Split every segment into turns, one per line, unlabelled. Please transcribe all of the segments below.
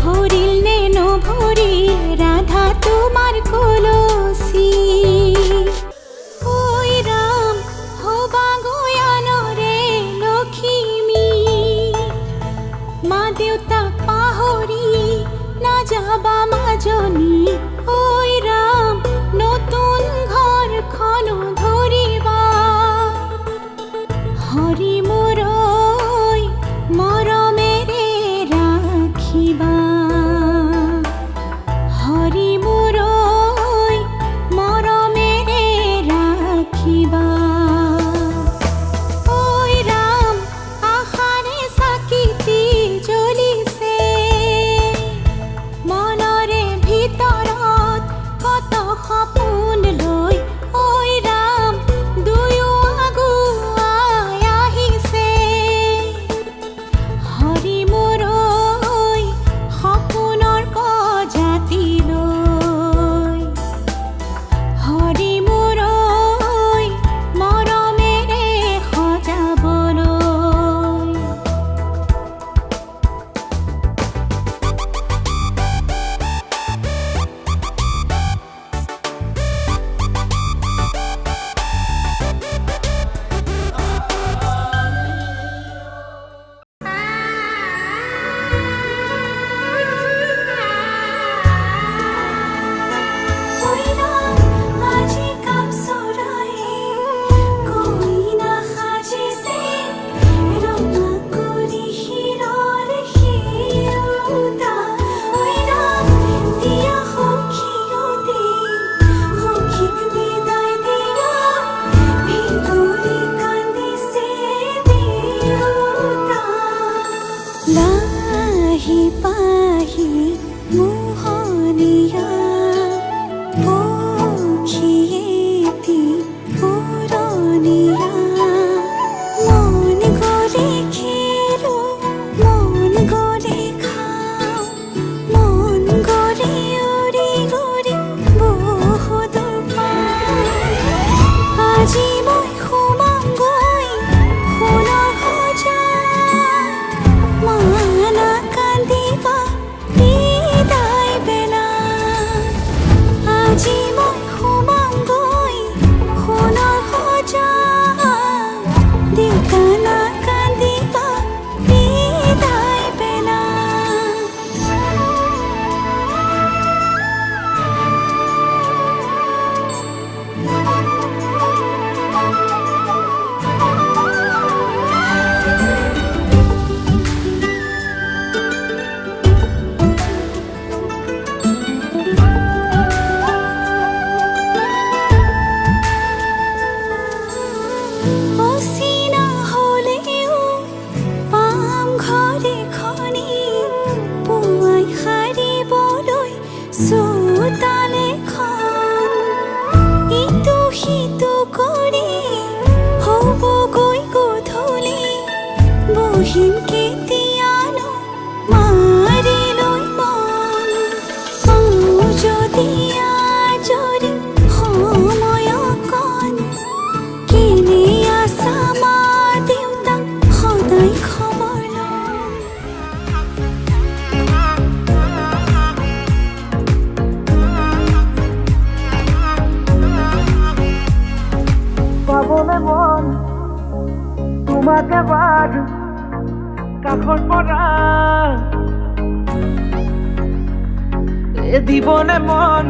ভরিল নে নভরি রাধা তোমার কলসি ওই রাম হবা গয়ান রে লক্ষ্মী মা দেউতা পাহরি না যাবা মাজনী ওই রাম নতুন ঘর খন ধরিবা হরি মোরই মরমেরে রাখিবা হরি মোরই মরমেরে রাখিবা ওই রাম আহারে সাকিতি জ্বলিছে মনরে ভিতৰত কত সপোন লৈ ওই রাম দুয়ো আগুৱাই আহিছে হৰি মোৰই সপোনৰ প্ৰজাতি লৈ হৰি মোৰই মৰমেৰে সজাবলৈ আজি কাপ চৰায়ে কইনা সাজিছে ৰঙা কৰি শিৰৰ সেউতা দিয়া সখীয়তে সখীক বিদায় দিয়া ভিতৰি কান্দিছে দেউতা লাহি পাহি মোহনীয়া পক্ষীয়েতি পুৰণীয়া মন গ'লে খেলো মন গ'লে খাওঁ মন গ'লে উৰি উৰি বহুত পাওঁ আজি মই সোমামগৈ সোণৰ সজাত মানা কান্দিবা বিদায় বেলাত আজি মই সোমামগৈ সোণৰ সজাত দেউতা নাকান্দিবা বিদায় বেলাত অচিনা হ'লেও পাম ঘৰে খনি পুৱাই সাৰিবলৈ চোতালেখন ইটো সিটো কৰি হ'বগৈ গধূলি বহিম কেতিয়ানো মাৰি লৈ মন পাওঁ যদি আজৰি সময় অকণ কেনে আছা মা দেউতাক সদায় খবৰ লওঁ
পাবলে মন তোমাক এবাৰ কাষৰ পৰা দিবনে মন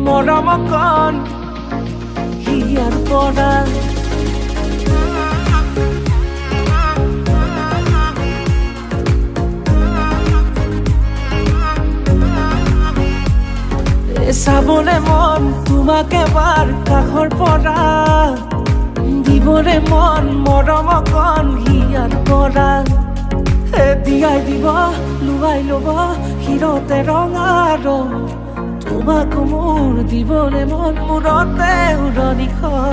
মৰম অকণ হিয়াৰ পৰা চাবলে মন তোমাক এবাৰ কাষৰ পৰা দিবলে মন মৰম অকণ হিয়াৰ পৰা দিয়াই দিব লুৱাই ল'ব শিৰতে ৰঙা ৰং তোমাক মোৰ দিবলে মন মূৰতে উৰণিখন